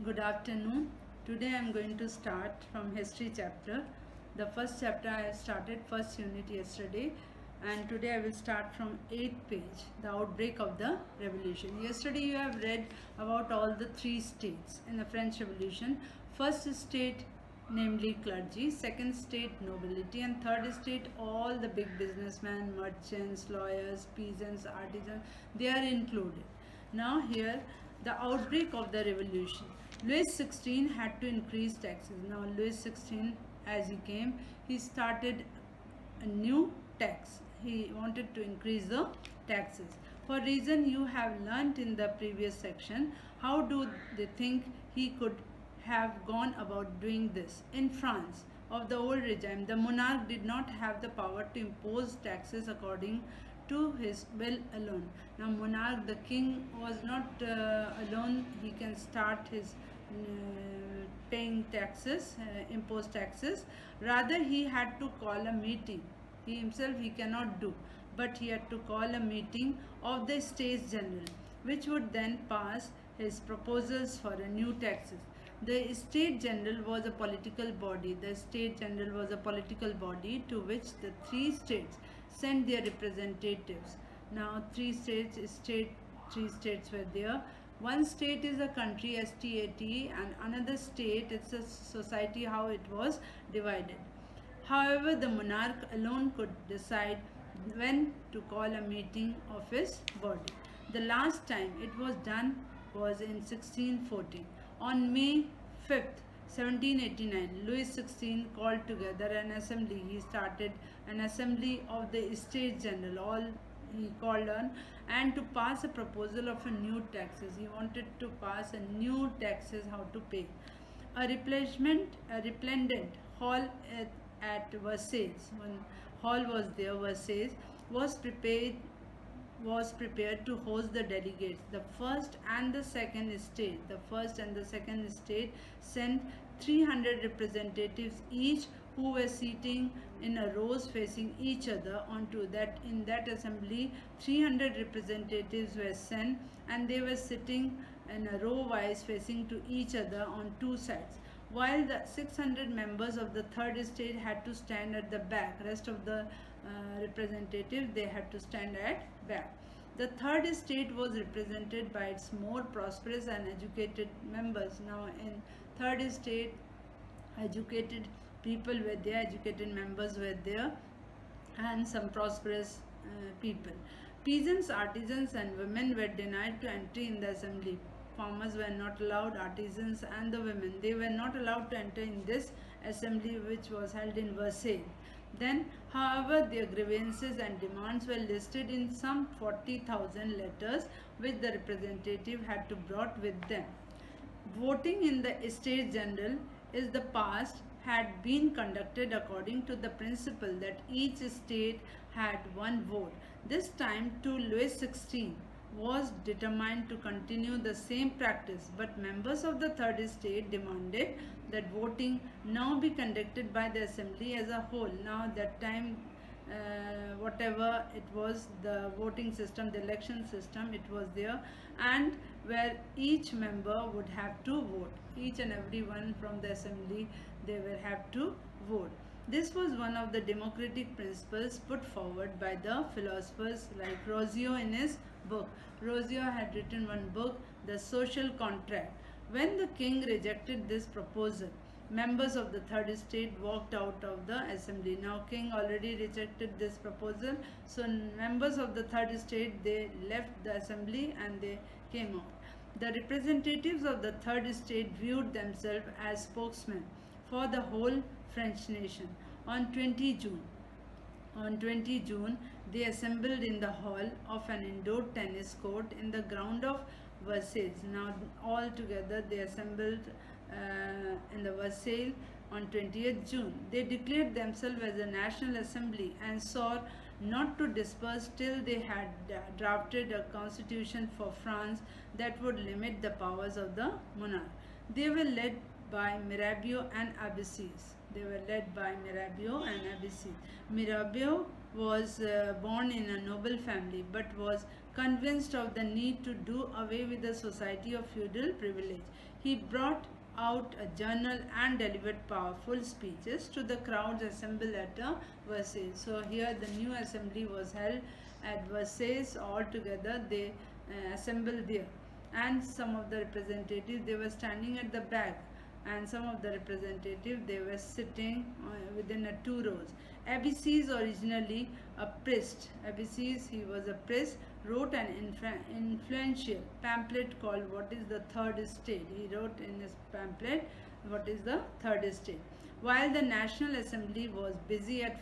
Good afternoon. Today I am going to start from history chapter. The first chapter I started first unit yesterday, and today I will start from 8th page, the outbreak of the revolution. Yesterday you have read about all the three states in the French Revolution. First state, namely clergy, second state nobility, and third state all the big businessmen, merchants, lawyers, peasants, artisans, they are included. Now here the outbreak of the revolution. Louis XVI had to increase taxes. Now Louis XVI, as he came, he started a new tax. He wanted to increase the taxes. For reason you have learnt in the previous section, how do they think he could have gone about doing this? In France of the old regime, the monarch did not have the power to impose taxes according to his will alone. Now, monarch, the king, was not alone. He can start his paying taxes, impose taxes. Rather, he had to call a meeting. He himself he cannot do, but he had to call a meeting of the States General, which would then pass his proposals for a new taxes. The State General was a political body. The State General was a political body to which the three states sent their representatives. Now, three states were there. One state is a country, STAT, and another state, it's a society, how it was divided. However, the monarch alone could decide when to call a meeting of his body. The last time it was done was in 1614. On May 5th, 1789, Louis XVI called together an assembly. He started an assembly of the States General, all he called on, and to pass a proposal of a new taxes. He wanted to pass a new taxes, how to pay. A resplendent hall at Versailles, one hall was there, Versailles, was prepared to host the delegates. The first and the second state sent 300 representatives each, who were sitting in a rows facing each other. Onto that, in that assembly 300 representatives were sent, and they were sitting in a row wise facing to each other on two sides, while the 600 members of the third state had to stand at the back. Rest of the representatives, they had to stand at back. The third state was represented by its more prosperous and educated members. Now in third state, educated people were there, educated members were there, and some prosperous people. Peasants, artisans, and women were denied to entry in the assembly. Farmers were not allowed, artisans and the women, they were not allowed to enter in this assembly, which was held in Versailles. Then, however, their grievances and demands were listed in some 40,000 letters, which the representative had to brought with them. Voting in the States General is the past had been conducted according to the principle that each state had one vote. This time too Louis XVI was determined to continue the same practice, but members of the third state demanded that voting now be conducted by the assembly as a whole. Now that time, whatever it was, the voting system, the election system, it was there, and where each member would have to vote. Each and every one from the assembly, they will have to vote. This was one of the democratic principles put forward by the philosophers like Rousseau in his book. Rousseau had written one book, The Social Contract. When the king rejected this proposal, members of the third state walked out of the assembly. Now king already rejected this proposal, so members of the third state, they left the assembly and they came out. The representatives of the third state viewed themselves as spokesmen for the whole French nation. On 20 June, they assembled in the hall of an indoor tennis court in the ground of Versailles. Now, all together they assembled in the Versailles on 20th June. They declared themselves as a national assembly and swore not to disperse till they had drafted a constitution for France that would limit the powers of the monarch. They were led by Mirabeau and Abbassies. Mirabeau was born in a noble family but was convinced of the need to do away with the society of feudal privilege. He brought out a journal and delivered powerful speeches to the crowds assembled at Versailles. So here the new assembly was held at Versailles. All together they assembled there, and some of the representatives, they were standing at the back, and some of the representatives, they were sitting within two rows. Abysses, originally a priest, Abysses, he was a priest, wrote an influential pamphlet called What is the Third Estate. He wrote in his pamphlet, What is the Third Estate. While the National Assembly was busy at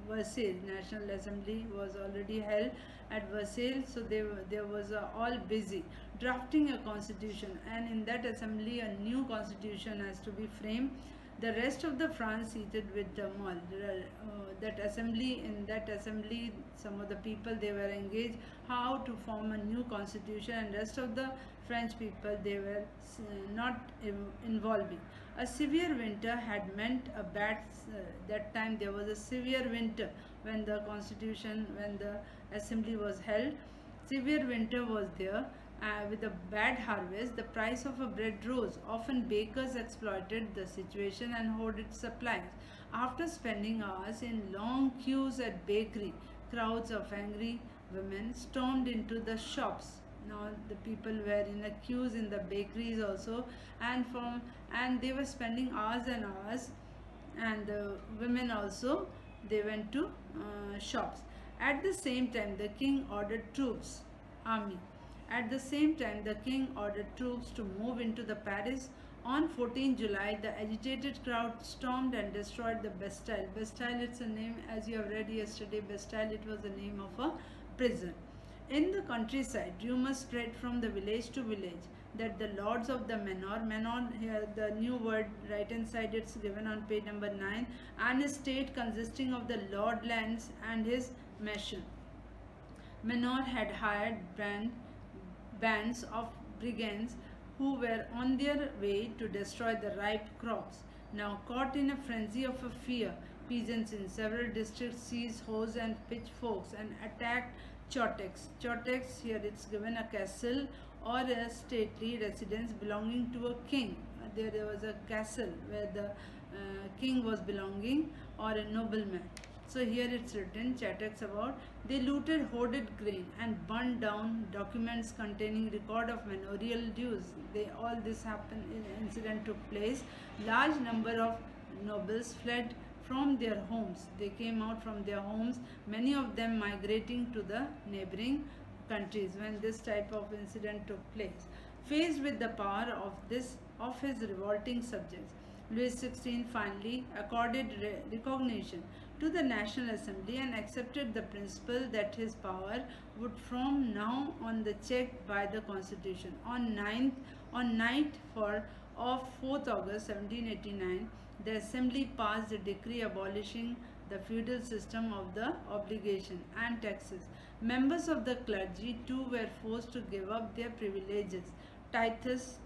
Versailles, National Assembly was already held at Versailles, so there was all busy drafting a constitution, and in that assembly a new constitution has to be framed. The rest of the France seated with turmoil. In that assembly, some of the people, they were engaged how to form a new constitution, and rest of the French people, they were not involving. A severe winter had meant a bad. That time there was a severe winter when the assembly was held. Severe winter was there. With a bad harvest, the price of a bread rose. Often bakers exploited the situation and hoarded supplies. After spending hours in long queues at bakery, crowds of angry women stormed into the shops. Now the people were in the queues in the bakeries also, and they were spending hours and hours, and the women also, they went to shops. At the same time, the king ordered army. At the same time, the king ordered troops to move into the Paris. On 14 July, the agitated crowd stormed and destroyed the Bastille. Bastille, it's a name, as you have read yesterday, Bastille, it was the name of a prison. In the countryside, rumors spread from the village to village that the lords of the Manor, here the new word, right hand side, it's given on page number 9, an estate consisting of the lord lands and his mansion. Manor had hired bands of brigands who were on their way to destroy the ripe crops. Now caught in a frenzy of fear, peasants in several districts seized hoes and pitchforks and attacked chotex. Chotex, here it's given a castle or a stately residence belonging to a king. There was a castle where the king was belonging, or a nobleman. So here it's written, Chotex, about they looted hoarded grain and burned down documents containing record of manorial dues. All this happened, incident took place. Large number of nobles fled from their homes. They came out from their homes, many of them migrating to the neighboring countries when this type of incident took place. Faced with the power of his revolting subjects, Louis XVI finally accorded recognition to the National Assembly and accepted the principle that his power would from now on be checked by the Constitution. On night of 4th August 1789, the Assembly passed a decree abolishing the feudal system of the obligation and taxes. Members of the clergy too were forced to give up their privileges. Tithes,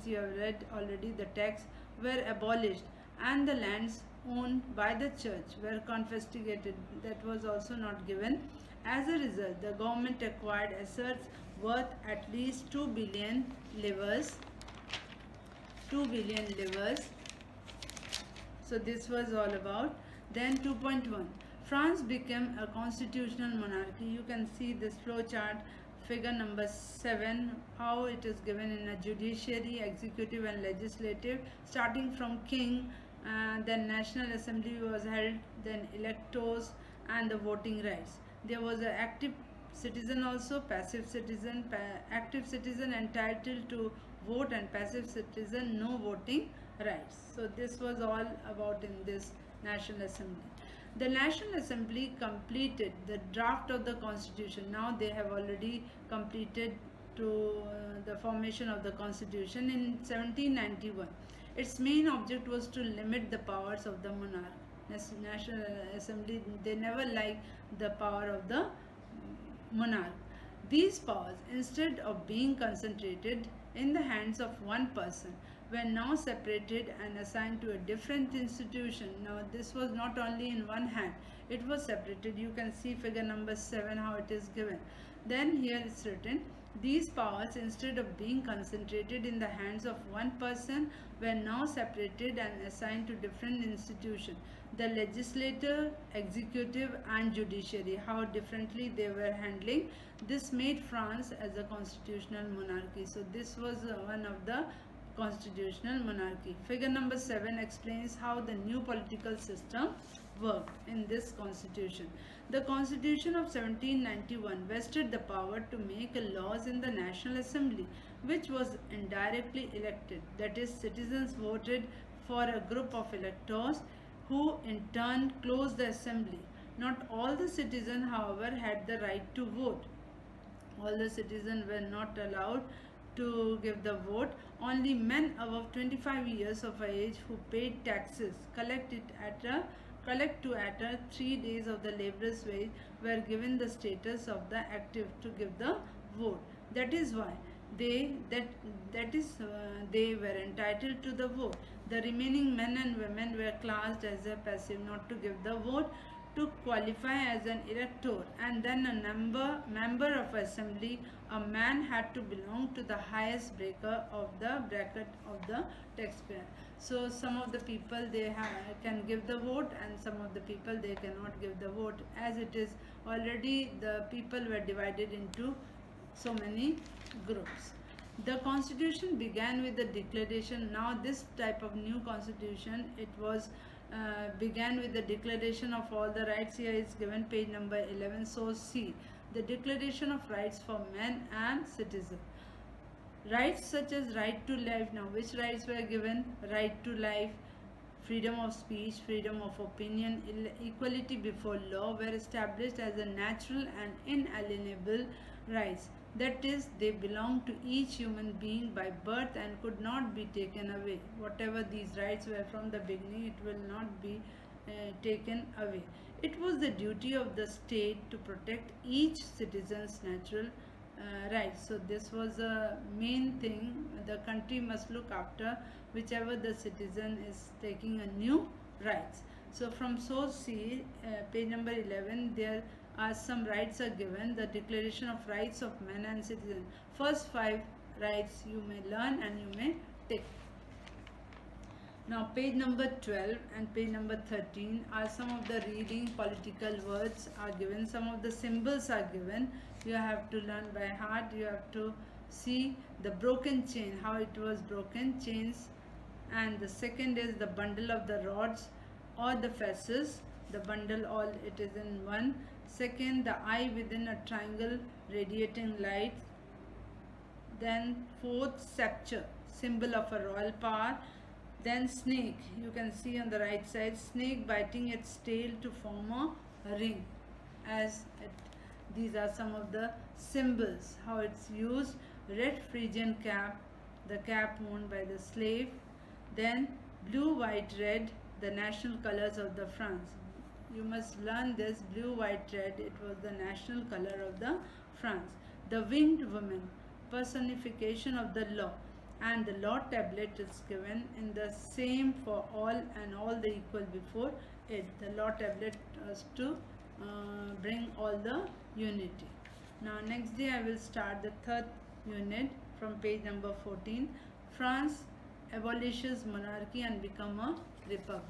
you have read already, the tax, were abolished, and the lands owned by the church were confiscated. That was also not given. As a result, the government acquired assets worth at least 2 billion livres. 2 billion livres. So this was all about. Then 2.1. France became a constitutional monarchy. You can see this flow chart, figure number 7, how it is given in a judiciary, executive and legislative, starting from king, then National Assembly was held, then electors and the voting rights. There was an active citizen also, passive citizen, active citizen entitled to vote, and passive citizen no voting rights. So this was all about in this National Assembly. The National Assembly completed the draft of the Constitution. Now they have already completed to the formation of the Constitution in 1791. Its main object was to limit the powers of the monarch. National Assembly, they never liked the power of the monarch. These powers, instead of being concentrated in the hands of one person, were now separated and assigned to a different institution. Now this was not only in one hand, it was separated. You can see figure number 7 how it is given. Then here it's written, these powers, instead of being concentrated in the hands of one person, were now separated and assigned to different institutions. The legislature, executive and judiciary, how differently they were handling. This made France as a constitutional monarchy. So this was one of the constitutional monarchy. Figure number 7 explains how the new political system worked in this constitution. The Constitution of 1791 vested the power to make laws in the National Assembly, which was indirectly elected. That is, citizens voted for a group of electors who in turn closed the assembly. Not all the citizens, however, had the right to vote. All the citizens were not allowed to give the vote. Only men above 25 years of age who paid taxes, collect to at a 3 days of the laborer's wage, were given the status of the active to give the vote. That is why they were entitled to the vote. The remaining men and women were classed as a passive, not to give the vote. To qualify as an elector and then a member of assembly, a man had to belong to the highest bracket of the taxpayer. So some of the people can give the vote, and some of the people they cannot give the vote, as it is already the people were divided into so many groups. The constitution began with the declaration. Now this type of new constitution, it was began with the declaration of all the rights. Here is given page number 11. So see, the declaration of rights for men and citizens. Rights such as right to life. Now which rights were given? Right to life, freedom of speech, freedom of opinion, equality before law were established as a natural and inalienable rights. That is, they belong to each human being by birth and could not be taken away. Whatever these rights were from the beginning, it will not be taken away. It was the duty of the state to protect each citizen's natural rights. So this was a main thing. The country must look after whichever the citizen is taking a new rights. So from source C, page number 11, there are some rights are given. The Declaration of Rights of Men and Citizens. First 5 rights you may learn and you may take. Now page number 12 and page number 13 are some of the reading. Political words are given. Some of the symbols are given. You have to learn by heart. You have to see the broken chain, how it was broken, chains. And the second is the bundle of the rods or the fasces. The bundle, all it is in one. Second, the eye within a triangle radiating light. Then fourth, sceptre, symbol of a royal power. Then snake, you can see on the right side, snake biting its tail to form a ring. These are some of the symbols, how it's used. Red Phrygian cap, the cap worn by the slave. Then blue, white, red, the national colors of the France. You must learn this, blue, white, red, it was the national color of the France. The winged woman, personification of the law, and the law tablet is given in the same for all and all the equal before it. The law tablet was to bring all the unity. Now next day I will start the 3rd unit from page number 14. France abolishes monarchy and become a republic.